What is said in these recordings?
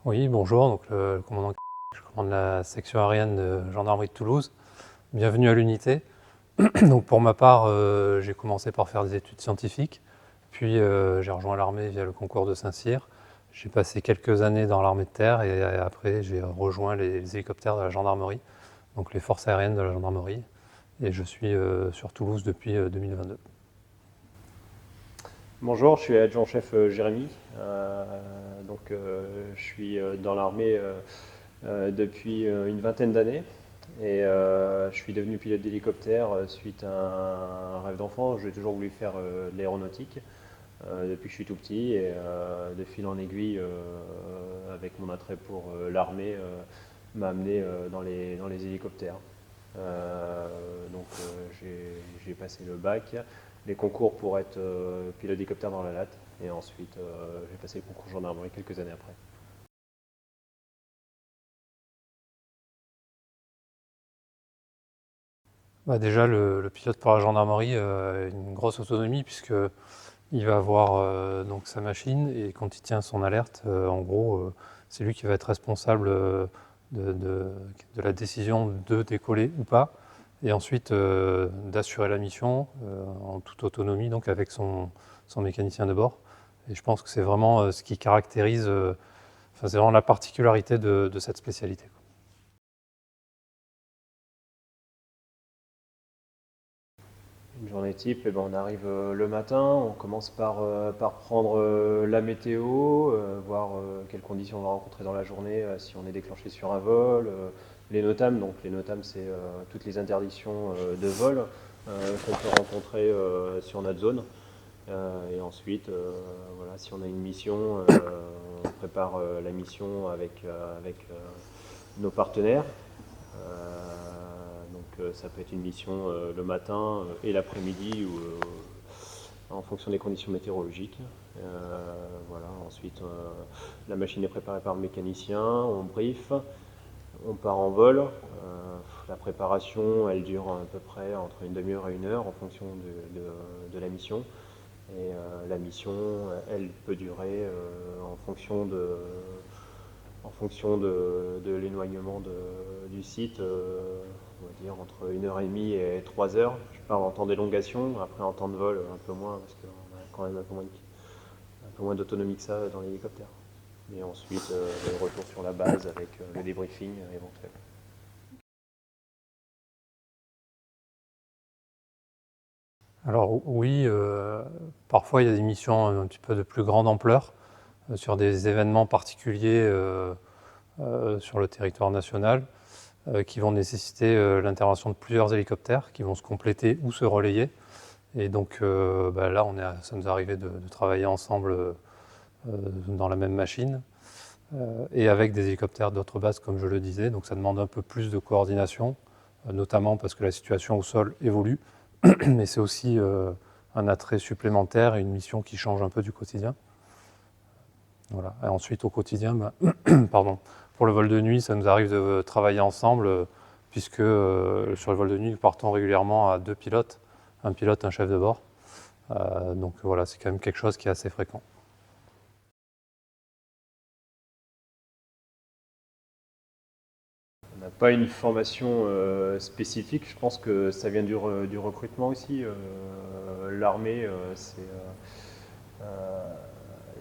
Oui, bonjour, donc le commandant, je commande la section aérienne de gendarmerie de Toulouse. Bienvenue à l'unité. Donc pour ma part, j'ai commencé par faire des études scientifiques, puis j'ai rejoint l'armée via le concours de Saint-Cyr. J'ai passé quelques années dans l'armée de terre et après j'ai rejoint les hélicoptères de la gendarmerie, donc les forces aériennes de la gendarmerie. Et je suis sur Toulouse depuis 2022. Bonjour, je suis adjudant-chef Jérémy. Je suis dans l'armée depuis une vingtaine d'années et je suis devenu pilote d'hélicoptère suite à un rêve d'enfant. J'ai toujours voulu faire de l'aéronautique depuis que je suis tout petit et de fil en aiguille, avec mon attrait pour l'armée, m'a amené dans les hélicoptères. J'ai passé le bac, les concours pour être pilote d'hélicoptère dans la latte, et ensuite j'ai passé le concours gendarmerie quelques années après. Bah déjà, le pilote pour la gendarmerie a une grosse autonomie puisque il va avoir donc sa machine et quand il tient son alerte, en gros, c'est lui qui va être responsable de, de- de la décision de décoller ou pas, et ensuite d'assurer la mission en toute autonomie, donc avec son mécanicien de bord. Et je pense que c'est vraiment ce qui caractérise, enfin, c'est vraiment la particularité de cette spécialité. Une journée type, eh ben, on arrive le matin, on commence par prendre la météo, voir quelles conditions on va rencontrer dans la journée, si on est déclenché sur un vol, les NOTAM, donc les NOTAM c'est toutes les interdictions de vol qu'on peut rencontrer sur notre zone. Et ensuite, voilà, si on a une mission, on prépare la mission avec nos partenaires. Ça peut être une mission le matin et l'après-midi ou en fonction des conditions météorologiques. Voilà. Ensuite, la machine est préparée par le mécanicien, on brief, on part en vol. La préparation, elle dure à peu près entre une demi-heure et une heure en fonction de la mission. Et la mission, elle peut durer en fonction de l'éloignement du site, on va dire entre 1 heure et demie et 3 heures. Je parle en temps d'élongation, après en temps de vol un peu moins, parce qu'on a quand même un peu moins d'autonomie que ça dans l'hélicoptère. Et ensuite, le retour sur la base avec le débriefing éventuel. Alors oui, parfois il y a des missions un petit peu de plus grande ampleur sur des événements particuliers sur le territoire national qui vont nécessiter l'intervention de plusieurs hélicoptères qui vont se compléter ou se relayer. Et donc bah là, ça nous est arrivé de travailler ensemble dans la même machine et avec des hélicoptères d'autres bases, comme je le disais. Donc ça demande un peu plus de coordination, notamment parce que la situation au sol évolue, mais c'est aussi un attrait supplémentaire et une mission qui change un peu du quotidien. Voilà. Et ensuite, au quotidien, bah, pardon, pour le vol de nuit, ça nous arrive de travailler ensemble, puisque sur le vol de nuit, nous partons régulièrement à deux pilotes, un pilote, un chef de bord. Donc voilà, c'est quand même quelque chose qui est assez fréquent. On n'a pas une formation spécifique, je pense que ça vient du recrutement aussi. L'armée, euh,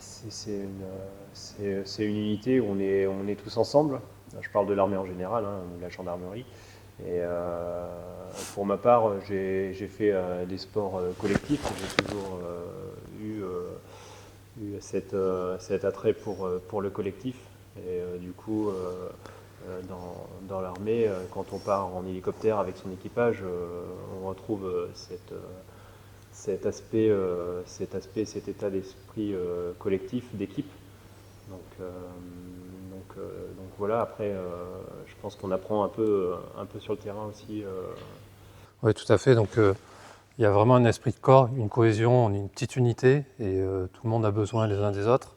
c'est une unité où on est tous ensemble. Je parle de l'armée en général, hein, ou de la gendarmerie. Et pour ma part, j'ai fait des sports collectifs. J'ai toujours eu cet attrait pour le collectif. Et du coup, dans l'armée, quand on part en hélicoptère avec son équipage, on retrouve cet état d'esprit collectif, d'équipe. Donc, euh, donc voilà, après, je pense qu'on apprend un peu sur le terrain aussi. Oui, tout à fait. Donc il y a vraiment un esprit de corps, une cohésion, on est une petite unité et tout le monde a besoin les uns des autres.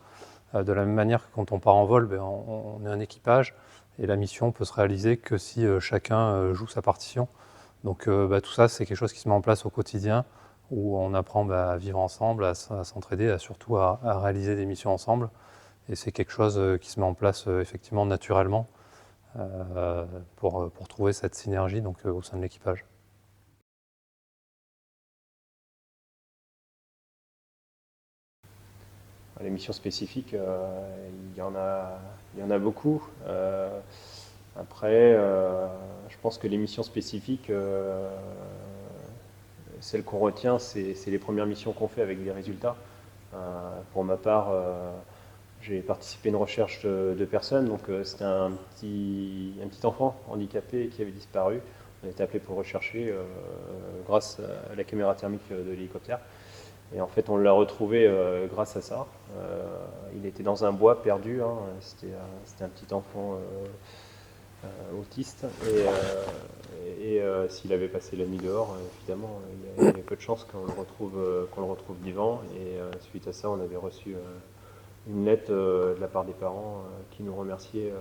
De la même manière que quand on part en vol, ben, on est un équipage et la mission peut se réaliser que si chacun joue sa partition. Donc bah, tout ça, c'est quelque chose qui se met en place au quotidien, où on apprend bah, à vivre ensemble, à s'entraider, surtout à réaliser des missions ensemble. Et c'est quelque chose qui se met en place effectivement naturellement pour trouver cette synergie donc, au sein de l'équipage. Les missions spécifiques, il y en a beaucoup. Après, je pense que les missions spécifiques, celles qu'on retient, c'est les premières missions qu'on fait avec des résultats. Pour ma part, j'ai participé à une recherche de personnes. Donc, c'était un petit enfant handicapé qui avait disparu. On a été appelé pour rechercher grâce à la caméra thermique de l'hélicoptère. Et en fait, on l'a retrouvé grâce à ça. Il était dans un bois perdu. Hein. C'était un petit enfant autiste. Et s'il avait passé la nuit dehors, évidemment, il y avait peu de chances qu'on le retrouve vivant. Et suite à ça, on avait reçu une lettre de la part des parents qui nous remerciaient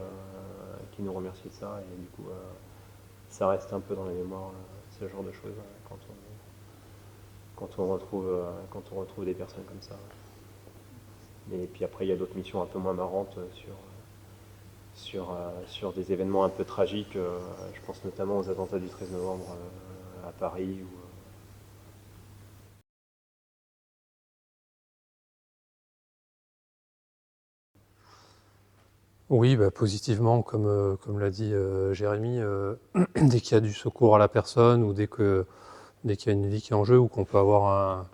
de ça. Et du coup, ça reste un peu dans la mémoire, ce genre de choses, quand on retrouve des personnes comme ça. Et puis après, il y a d'autres missions un peu moins marrantes sur des événements un peu tragiques. Je pense notamment aux attentats du 13 novembre à Paris. Oui, bah, positivement, comme l'a dit Jérémy, dès qu'il y a du secours à la personne ou dès qu'il y a une vie qui est en jeu ou qu'on peut avoir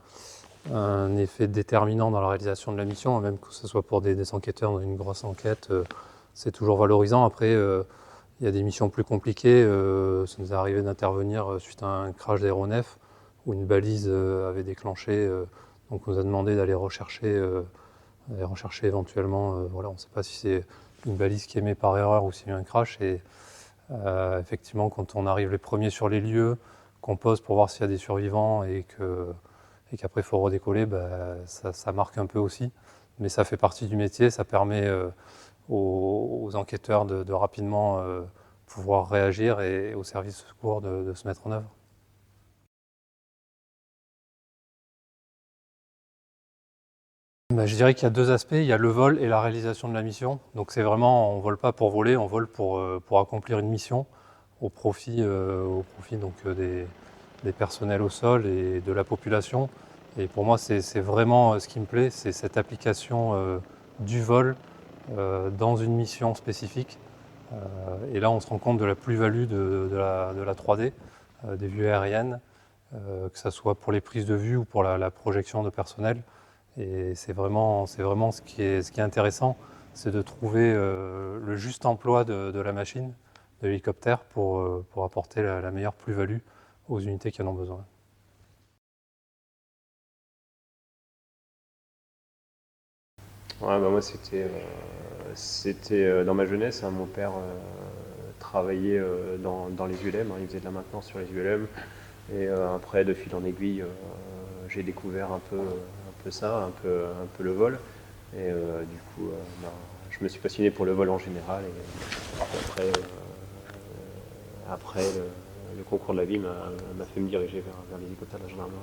un effet déterminant dans la réalisation de la mission, même que ce soit pour des enquêteurs dans une grosse enquête, c'est toujours valorisant. Après, il y a des missions plus compliquées. Ça nous est arrivé d'intervenir suite à un crash d'aéronef où une balise avait déclenché. Donc on nous a demandé d'aller rechercher éventuellement. Voilà, on ne sait pas si c'est une balise qui émet par erreur ou s'il y a eu un crash. Et effectivement, quand on arrive les premiers sur les lieux, qu'on pose pour voir s'il y a des survivants et qu'après il faut redécoller, bah, ça marque un peu aussi. Mais ça fait partie du métier, ça permet aux enquêteurs de rapidement pouvoir réagir et aux services de secours de se mettre en œuvre. Bah, je dirais qu'il y a deux aspects, il y a le vol et la réalisation de la mission. Donc c'est vraiment, on ne vole pas pour voler, on vole pour accomplir une mission au profit donc, des personnels au sol et de la population. Et pour moi, c'est vraiment ce qui me plaît, c'est cette application du vol dans une mission spécifique. Et là, on se rend compte de la plus-value de la 3D, des vues aériennes, que ce soit pour les prises de vue ou pour la projection de personnel. Et c'est vraiment ce qui est intéressant, c'est de trouver le juste emploi de la machine, de l'hélicoptère, pour apporter la meilleure plus-value aux unités qui en ont besoin. Ouais, bah moi, c'était dans ma jeunesse. Hein, mon père travaillait dans les ULM. Hein, il faisait de la maintenance sur les ULM. Et après, de fil en aiguille, j'ai découvert un peu ça, un peu le vol. Et du coup, bah, je me suis passionné pour le vol en général. Et après le concours de la vie m'a fait me diriger vers l'hélicoptère de la gendarmerie.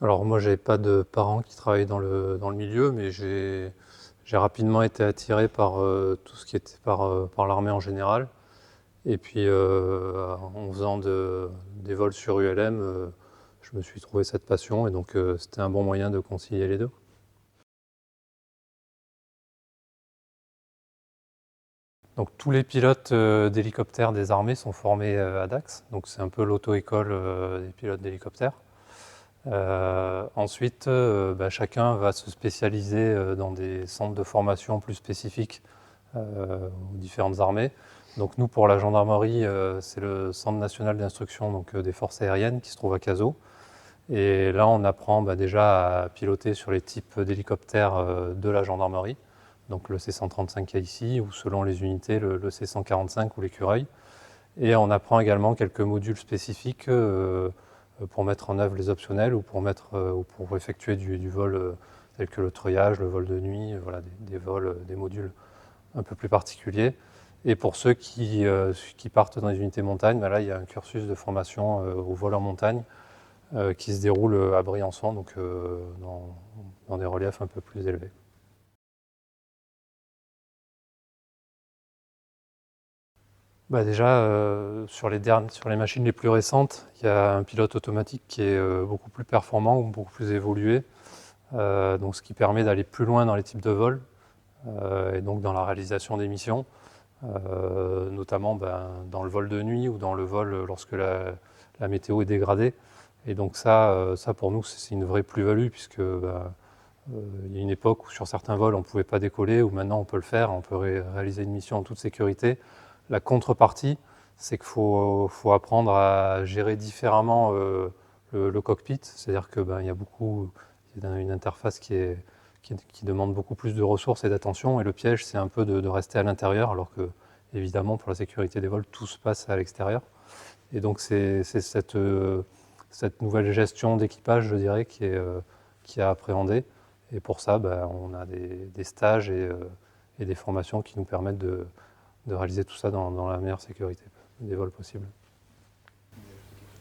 Alors moi, j'avais pas de parents qui travaillaient dans le milieu, mais j'ai rapidement été attiré par tout ce qui était par l'armée en général. Et puis en faisant des vols sur ULM, je me suis trouvé cette passion et donc c'était un bon moyen de concilier les deux. Donc tous les pilotes d'hélicoptères des armées sont formés à Dax, donc c'est un peu l'auto-école des pilotes d'hélicoptères. Ensuite, bah, chacun va se spécialiser dans des centres de formation plus spécifiques aux différentes armées. Donc nous, pour la gendarmerie, c'est le Centre national d'instruction donc, des forces aériennes qui se trouve à Cazaux. Et là, on apprend bah, déjà à piloter sur les types d'hélicoptères de la gendarmerie, donc le C-135 ici, ou selon les unités, le C-145 ou l'écureuil. Et on apprend également quelques modules spécifiques pour mettre en œuvre les optionnels ou pour effectuer du vol tel que le treuillage, le vol de nuit, voilà, des vols, des modules un peu plus particuliers. Et pour ceux qui partent dans les unités montagne, bah là, il y a un cursus de formation au vol en montagne qui se déroule à Briançon, donc dans des reliefs un peu plus élevés. Déjà, sur les machines les plus récentes, il y a un pilote automatique qui est beaucoup plus performant ou beaucoup plus évolué, donc ce qui permet d'aller plus loin dans les types de vols et donc dans la réalisation des missions, notamment dans le vol de nuit ou dans le vol lorsque la météo est dégradée. Et donc ça pour nous, c'est une vraie plus-value puisque il y a une époque où sur certains vols on ne pouvait pas décoller, où maintenant on peut le faire, on peut réaliser une mission en toute sécurité. La contrepartie, c'est qu'il faut apprendre à gérer différemment le cockpit, c'est-à-dire que il y a une interface qui demande beaucoup plus de ressources et d'attention, et le piège c'est un peu de rester à l'intérieur, alors que évidemment pour la sécurité des vols tout se passe à l'extérieur. Et donc c'est cette nouvelle gestion d'équipage, je dirais, qui est à appréhender. Et pour ça, on a des stages et des formations qui nous permettent de réaliser tout ça dans la meilleure sécurité des vols possibles.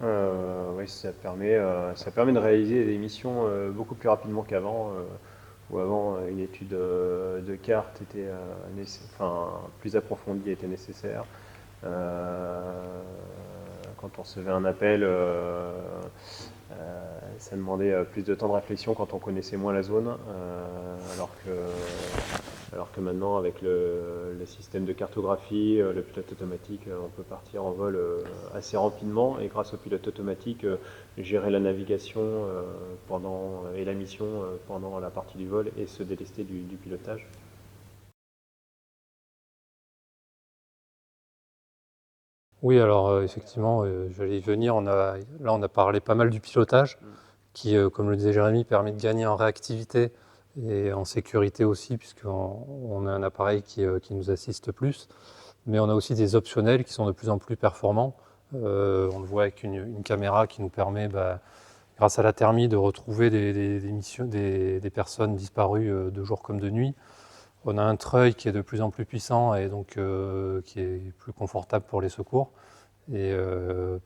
Oui, ça permet de réaliser des missions beaucoup plus rapidement qu'avant, où avant une étude de carte était plus approfondie était nécessaire. Quand on recevait un appel, ça demandait plus de temps de réflexion quand on connaissait moins la zone, alors que maintenant, avec le système de cartographie, le pilote automatique, on peut partir en vol assez rapidement et grâce au pilote automatique, gérer la navigation et la mission pendant la partie du vol et se délester du pilotage. Oui, alors effectivement, j'allais y venir. Là, on a parlé pas mal du pilotage, qui, comme le disait Jérémy, permet de gagner en réactivité et en sécurité aussi, puisqu'on a un appareil qui nous assiste plus. Mais on a aussi des optionnels qui sont de plus en plus performants. On le voit avec une caméra qui nous permet, grâce à la thermie, de retrouver des personnes disparues de jour comme de nuit. On a un treuil qui est de plus en plus puissant et donc qui est plus confortable pour les secours. Et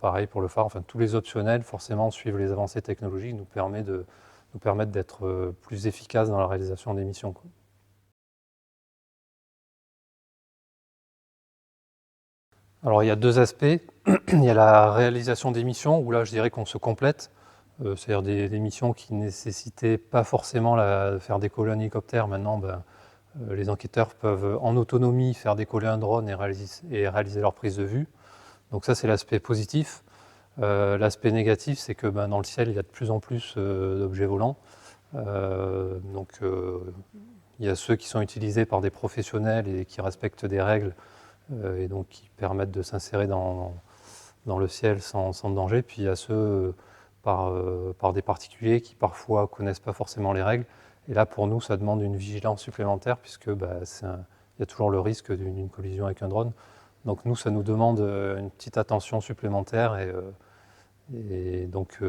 pareil pour le phare. Enfin, tous les optionnels, forcément, suivent les avancées technologiques, nous permettent d'être plus efficaces dans la réalisation des missions, quoi. Alors, il y a deux aspects. Il y a la réalisation des missions, où là, je dirais qu'on se complète. C'est-à-dire des missions qui ne nécessitaient pas forcément de faire décoller un hélicoptère. Maintenant, les enquêteurs peuvent en autonomie faire décoller un drone et réaliser leur prise de vue. Donc ça, c'est l'aspect positif. L'aspect négatif, c'est que dans le ciel, il y a de plus en plus d'objets volants. Il y a ceux qui sont utilisés par des professionnels et qui respectent des règles et donc qui permettent de s'insérer dans le ciel sans danger. Puis il y a ceux par des particuliers qui parfois connaissent pas forcément les règles. Et là, pour nous, ça demande une vigilance supplémentaire puisque il y a toujours le risque d'une collision avec un drone. Donc nous, ça nous demande une petite attention supplémentaire et donc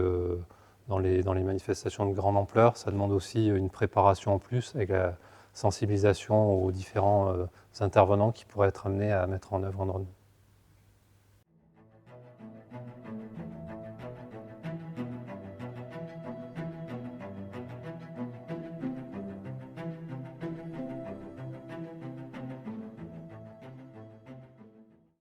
dans les manifestations de grande ampleur, ça demande aussi une préparation en plus avec la sensibilisation aux différents intervenants qui pourraient être amenés à mettre en œuvre un drone.